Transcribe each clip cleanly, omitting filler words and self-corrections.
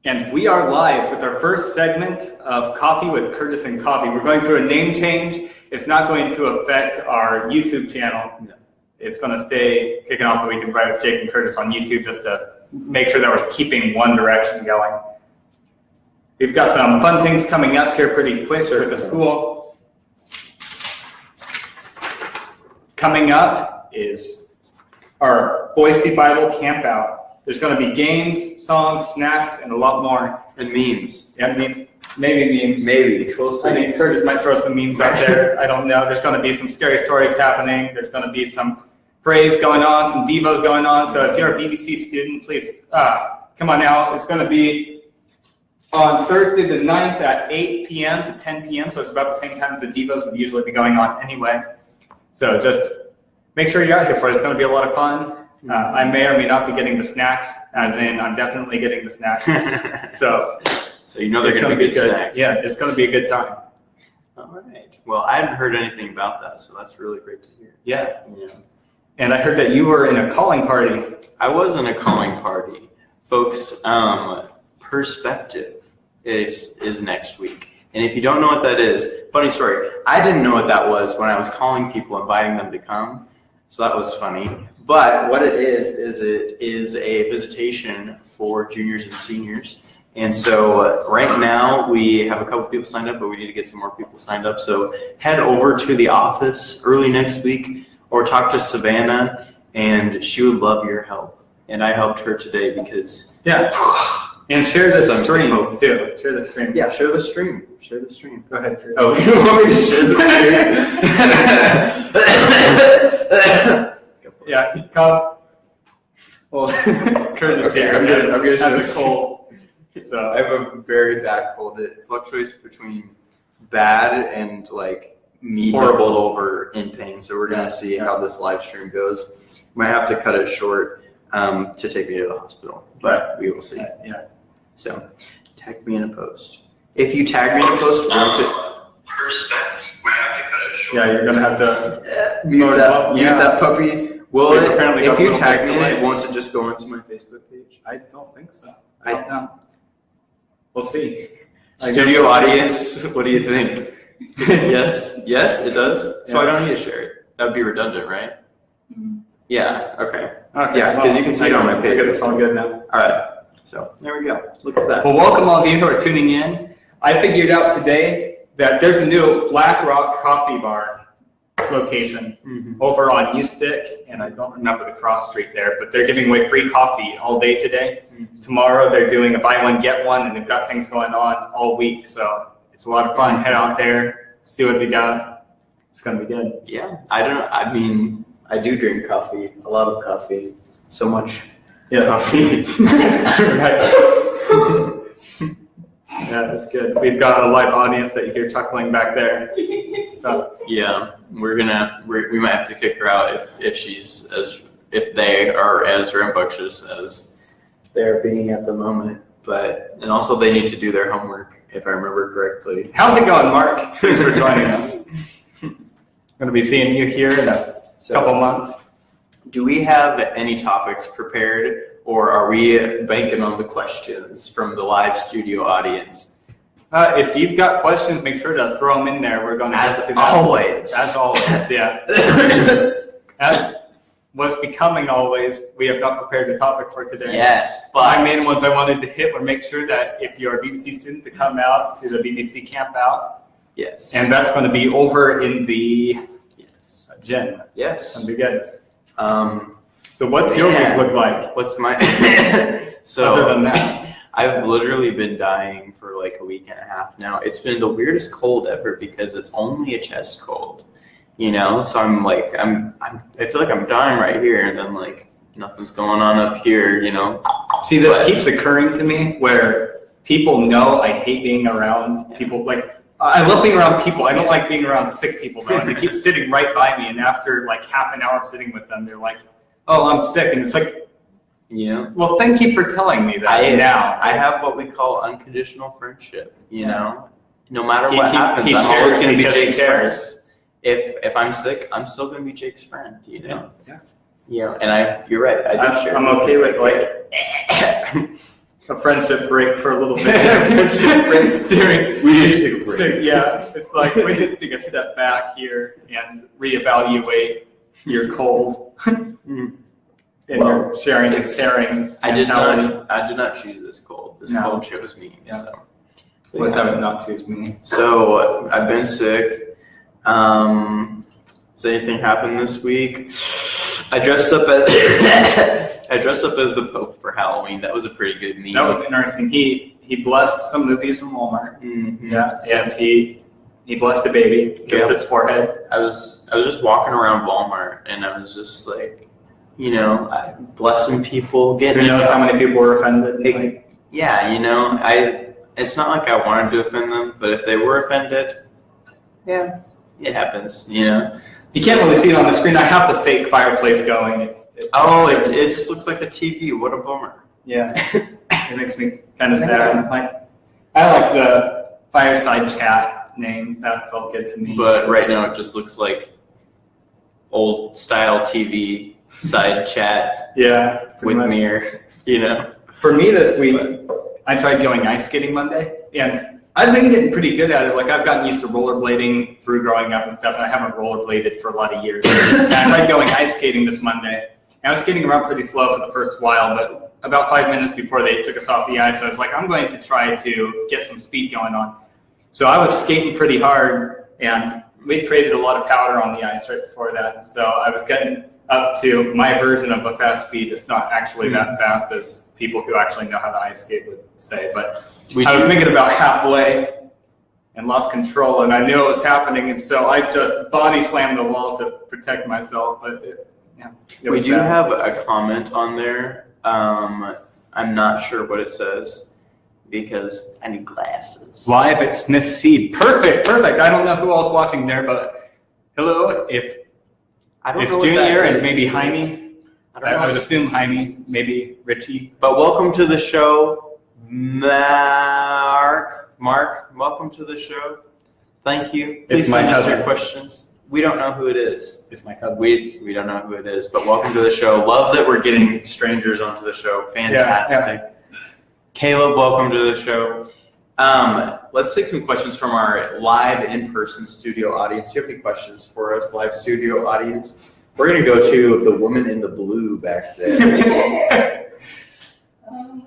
And we are live with our first segment of Coffee with Curtis and Coffee. We're going through a name change. It's not going to affect our YouTube channel. No. It's going to stay kicking off the week and right with Jake and Curtis on YouTube just to make sure that we're keeping one direction going. We've got some fun things coming up here pretty quick for the school. Coming up is our Boise Bible Campout. There's going to be games, songs, snacks, and a lot more. And memes. Yeah, maybe memes. Maybe. We'll see. I mean, Curtis might throw some memes out there. I don't know. There's going to be some scary stories happening. There's going to be some praise going on, some devos going on. So if you're a BBC student, please come on out. It's going to be on Thursday the 9th at 8 p.m. to 10 p.m. So it's about the same time as the devos would usually be going on anyway. So just make sure you're out here for it. It's going to be a lot of fun. I may or may not be getting the snacks, as in I'm definitely getting the snacks. So you know they're going to be good snacks. Yeah, it's going to be a good time. All right. Well, I hadn't heard anything about that, so that's really great to hear. Yeah. And I heard that you were in a calling party. I was in a calling party. Folks, Perspective is next week. And if you don't know what that is, funny story, I didn't know what that was when I was calling people, inviting them to come. So that was funny. But what it is a visitation for juniors and seniors. And so right now we have a couple people signed up, but we need to get some more people signed up. So head over to the office early next week or talk to Savannah, and she would love your help. And I helped her today because... Yeah. And share the stream too. Share the stream. Yeah, share the stream. Share the stream. Go ahead. Oh, you want me to share the stream? Yeah, come. Well, Curtis here. I'm gonna share the cold. So I have a very bad cold. It fluctuates between bad and like me doubled over in pain. So we're gonna see how this live stream goes. Might have to cut it short to take me to the hospital, but we will see. Yeah. So tag me in a post. If you tag me in a post, Perspective. Might have to cut it short. Yeah, you're gonna have to mute that puppy. Well, if you tag me in it, won't it just go into my Facebook page? I don't think so. I don't know. We'll see. Studio audience, what do you think? Yes, it does. So I don't need to share it. That would be redundant, right? Yeah. Okay. Yeah, because you can see it on my page. It's all good now. All right. So there we go. Look at that. Well, welcome all of you who are tuning in. I figured out today that there's a new Black Rock Coffee Bar location over on U Stick, and I don't remember the cross street there, but they're giving away free coffee all day today. Tomorrow they're doing a buy one get one, and they've got things going on all week, so it's a lot of fun. Head out there, see what they got. It's gonna be good. Yeah, I do drink coffee, a lot of coffee, so much coffee. Yeah, that's good. We've got a live audience that you hear chuckling back there. So yeah, we might have to kick her out if they are as rambunctious as they're being at the moment. And also they need to do their homework, if I remember correctly. How's it going, Mark? Thanks for joining us. Going to be seeing you here in a couple months. Do we have any topics prepared? Or are we banking on the questions from the live studio audience? If you've got questions, make sure to throw them in there. We're going to get to that. As always, yeah. As was becoming always, we have not prepared a topic for today. Yes, but my main ones I wanted to hit were make sure that if you're a BBC student to come out to the BBC Campout. Yes. And that's going to be over in the gym. Yes. It's going to be good. So what's your week look like? What's my other than that? I've literally been dying for like a week and a half now. It's been the weirdest cold ever because it's only a chest cold, So I'm like I feel like I'm dying right here, and then like nothing's going on up here, See, this keeps occurring to me where people know I hate being around people. Like I love being around people. I don't like being around sick people though. And they keep sitting right by me, and after like half an hour of sitting with them, they're like, "Oh, I'm sick," and it's like, well, thank you for telling me that. I have what we call unconditional friendship. No matter what happens, I'm always going to be Jake's friend. If I'm sick, I'm still going to be Jake's friend. And you're right. I'm okay with like a friendship break for a little bit. Friendship break. We need to take a break. So, yeah, it's like we need to take a step back here and reevaluate your cold and your sharing and caring I did mentality. not choose this cold. This No. cold chose me. Yeah. So. What's that not choose me? So I've been sick. Has anything happened this week? I dressed up as the Pope for Halloween. That was a pretty good meme. That was interesting. He blessed some movies from Walmart. Mhm. Yeah, and he blessed a baby, kissed Yeah. its forehead. I was just walking around Walmart and I was just like, blessing people, Who knows how many people were offended? Like, Yeah, it's not like I wanted to offend them, but if they were offended, yeah, it happens, you can't really see it on the screen. I have the fake fireplace going. It just looks like a TV. What a bummer. Yeah, it makes me kind of sad. I like the fireside chat name. That felt good to me. But right now it just looks like old style TV side chat Yeah, with pretty much. mirror, For me this week, I tried going ice skating Monday, and I've been getting pretty good at it. Like, I've gotten used to rollerblading through growing up and stuff, and I haven't rollerbladed for a lot of years. And I tried going ice skating this Monday. And I was skating around pretty slow for the first while, but about 5 minutes before they took us off the ice, I was like, I'm going to try to get some speed going on. So I was skating pretty hard, and we traded a lot of powder on the ice right before that. So I was getting up to my version of a fast speed. It's not actually that fast as people who actually know how to ice skate would say, but I was making about halfway and lost control, and I knew it was happening, and so I just body slammed the wall to protect myself. But it We was do bad. have a comment on there. I'm not sure what it says because I need glasses. Live at Smith Seed. Perfect. I don't know who else watching there, but hello. If I don't it's know what that Junior and is. maybe Jaime. I don't know I would if assume it's- Jaime, maybe Richie. But welcome to the show, Mark. Mark, welcome to the show. Thank you. Please It's my send us your cousin. questions. We don't know who it is. It's my cousin. We don't know who it is, but welcome to the show. Love that we're getting strangers onto the show. Fantastic. Caleb, welcome to the show. Let's take some questions from our live in-person studio audience. Do you have any questions for us, live studio audience? We're going to go to the woman in the blue back there.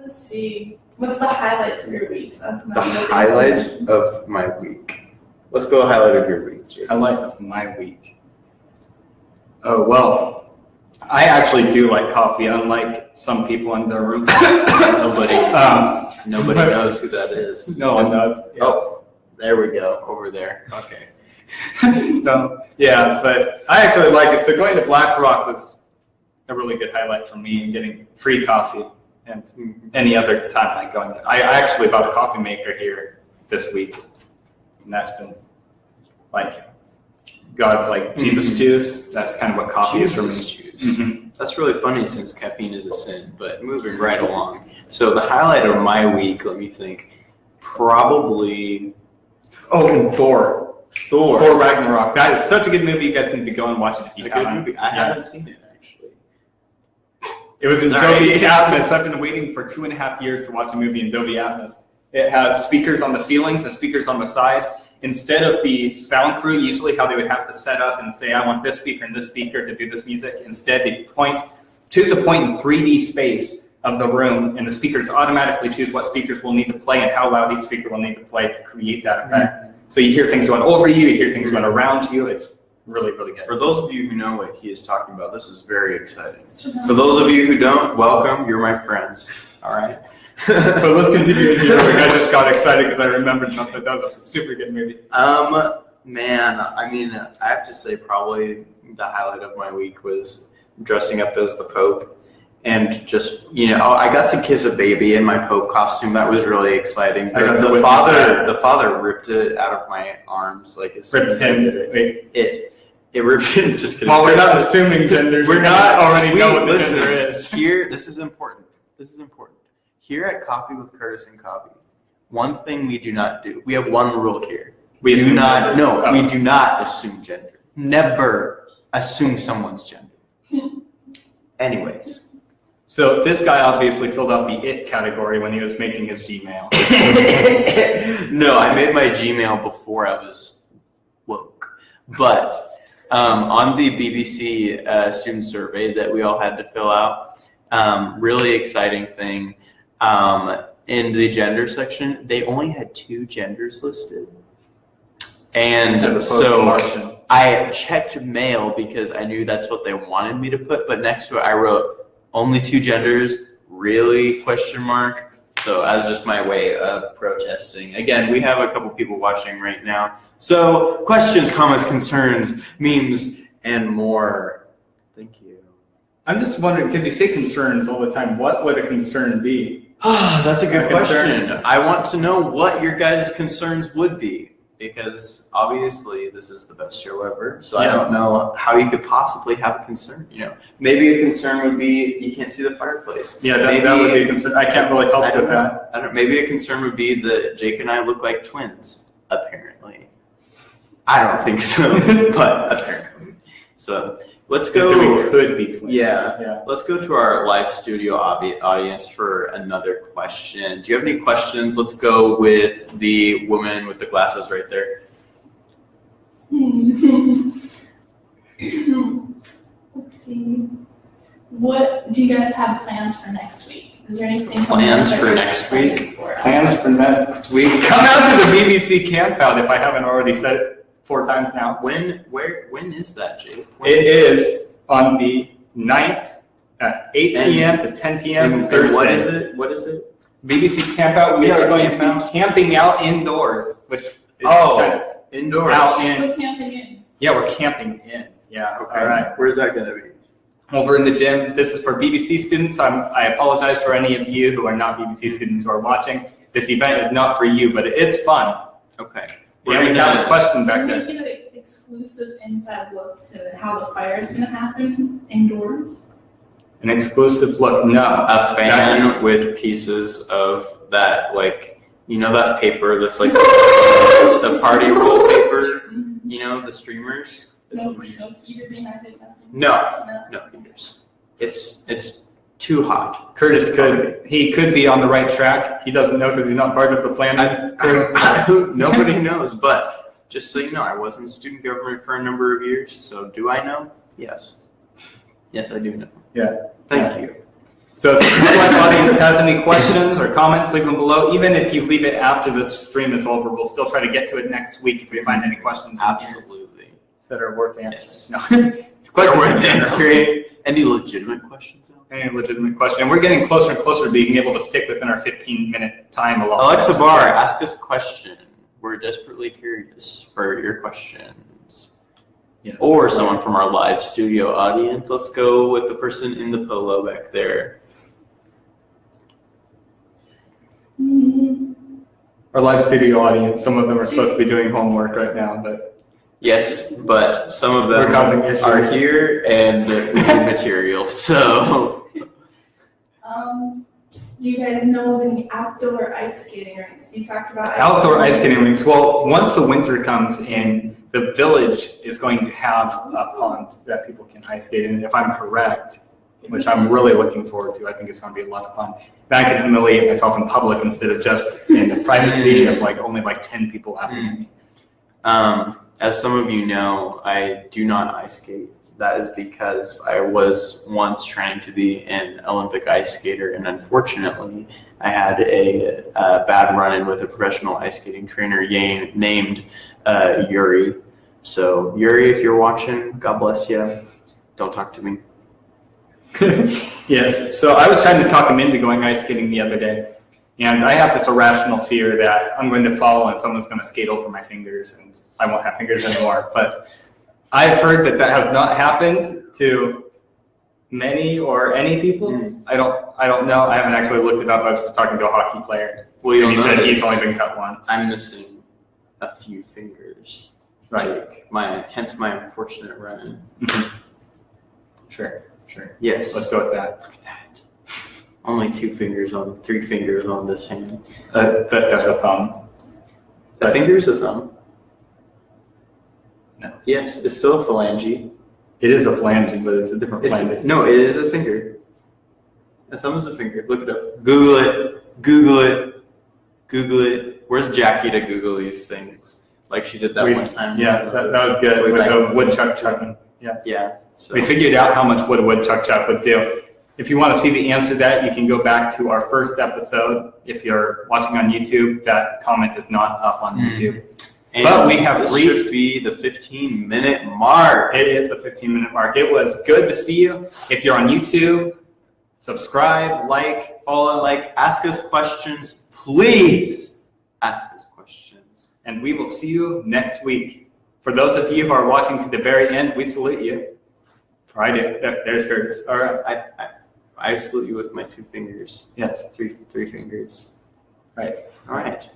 Let's see. What's the highlights of your week? The highlights of my week. Let's go highlight of your week, Jake. Highlight of my week. Oh, well, I actually do like coffee, unlike some people in their room. Nobody knows who that is. No one does. Yeah. Oh, there we go. Over there. Okay. No, yeah, but I actually like it. So going to Black Rock was a really good highlight for me, and getting free coffee. And any other time I go in there. I actually bought a coffee maker here this week, and that's been like God's like Jesus juice. That's kind of what coffee is for me. Jesus juice. Mhm. That's really funny since caffeine is a sin, but moving right along. So the highlight of my week, let me think, probably Oh, and Thor Ragnarok. That is such a good movie. You guys need to go and watch it if you a good haven't. movie. I haven't seen it actually. It was in Sorry. Dolby Atmos. I've been waiting for 2.5 years to watch a movie in Dolby Atmos. It has speakers on the ceilings and speakers on the sides. Instead of the sound crew, usually how they would have to set up and say, I want this speaker and this speaker to do this music. Instead, they choose a point in 3D space of the room, and the speakers automatically choose what speakers will need to play and how loud each speaker will need to play to create that effect. So you hear things going over you hear things going around you. It's really, really good. For those of you who know what he is talking about, this is very exciting. For those of you who don't, welcome. You're my friends. All right. But let's continue to I just got excited because I remembered something. That was a super good movie. Man, I mean, I have to say probably the highlight of my week was dressing up as the Pope and just, I got to kiss a baby in my Pope costume. That was really exciting. The father ripped it out of my arms, like as soon Ripped as I him. did it. Wait. It ripped him. Just kidding. Well, we're not assuming genders. We're We not already know what the listen, gender is. Here, this is important. Here at Coffee with Curtis and Coffee, one thing we do not do. We have one rule here. We do assume not. genders. No, Oh. we do not assume gender. Never assume someone's gender. Anyways, So this guy obviously filled out the it category when he was making his Gmail. No, I made my Gmail before I was woke. But on the BBC student survey that we all had to fill out, really exciting thing, in the gender section, they only had 2 genders listed. And As opposed to so Martian. I checked male because I knew that's what they wanted me to put, but next to it I wrote only 2 genders, really, question mark. So as just my way of protesting. Again, we have a couple people watching right now. So questions, comments, concerns, memes, and more. Thank you. I'm just wondering, because you say concerns all the time, what would a concern be? That's a good A concern. question. I want to know what your guys' concerns would be. Because obviously this is the best show ever, so I don't know how you could possibly have a concern. Maybe a concern would be you can't see the fireplace. Yeah, that would be a concern. I can't really help with that. Maybe a concern would be that Jake and I look like twins. Apparently, I don't think so, but apparently. So let's go. So we could be twins. Yeah. Let's go to our live studio audience for another question. Do you have any questions? Let's go with the woman with the glasses right there. Let's see. What do you guys have plans for next week? Is there anything Plans that for you're next excited week? for? Plans for next week. Come out to the BBC camp out if I haven't already said it 4 times now. When is that, Jake? It is on the 9th at 8 p.m. to 10 p.m. And Thursday. what is it? BBC Camp Out. We It's are a going to camp be camping out indoors, which is Indoors. out in. We're camping in. Yeah, we're camping in. Yeah. Okay. All right. Where's that going to be? Over in the gym. This is for BBC students. I apologize for any of you who are not BBC students who are watching. This event is not for you, but it is fun. Okay. Yeah, we have a question back We're there. making an exclusive inside look to how the fire is going to happen indoors. An exclusive look? No. A fan with pieces of that, that paper that's like the party roll paper, the streamers. No heater behind it. Nothing. No heaters. It's too hot. Curtis could be on the right track. He doesn't know because he's not part of the plan. Nobody knows, but just so you know, I was in student government for a number of years, so do I know? Yes. Yes, I do know. Yeah. Thank you. So if the live audience has any questions or comments, leave them below. Even if you leave it after the stream is over, we'll still try to get to it next week if we find any questions in here Absolutely. that are worth answering. Yes. No. Questions Worth in general. answering. Any legitimate questions? Any legitimate question. And we're getting closer and closer to being able to stick within our 15-minute time allotment. Alexa Barr, ask us a question. We're desperately curious for your questions. Yes. Or someone from our live studio audience. Let's go with the person in the polo back there. Our live studio audience, some of them are supposed to be doing homework right now, but Yes, but some of We're them causing issues. are here and we need material. So Do you guys know of any outdoor ice skating rinks? You talked about outdoor ice skating rinks. Well, once the winter comes in, the village is going to have a pond that people can ice skate in, if I'm correct, which I'm really looking forward to. I think it's going to be a lot of fun. Then I can humiliate myself in public instead of just in the privacy of only 10 people after me. as some of you know, I do not ice skate. That is because I was once trying to be an Olympic ice skater, and unfortunately, I had a bad run-in with a professional ice skating trainer named Yuri. So, Yuri, if you're watching, God bless you. Don't talk to me. Yes. So I was trying to talk him into going ice skating the other day. And I have this irrational fear that I'm going to fall and someone's going to skate over my fingers and I won't have fingers anymore. But I've heard that has not happened to many or any people. I don't know. I haven't actually looked it up. I was just talking to a hockey player. Well, you and he don't said know he's this. only been cut once. I'm missing a few fingers. Right. Hence my unfortunate run-in. Sure. Yes. Let's go with that. Look at that. Only 3 fingers on this hand. That's a thumb. The finger is a thumb. No. Yes, it's still a phalange. It is a phalange, but it's a different phalange. No, it is a finger. A thumb is a finger. Look it up. Google it. Google it. Google it. Where's Jackie to Google these things? Like she did that one time. Yeah, that was good with the woodchuck chucking. Yes. Yeah. So. We figured out how much wood a woodchuck chuck would do. If you want to see the answer to that, you can go back to our first episode. If you're watching on YouTube, that comment is not up on YouTube. And but we have this reached should be the 15-minute mark. It is the 15-minute mark. It was good to see you. If you're on YouTube, subscribe, like, follow, Ask us questions, please. Ask us questions. and we will see you next week. For those of you who are watching to the very end, we salute you. All right, there's hers. All right. I salute you with my 2 fingers. Yes. Three fingers. Right. All right.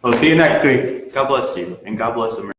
We'll see you next week. God bless you, and God bless America.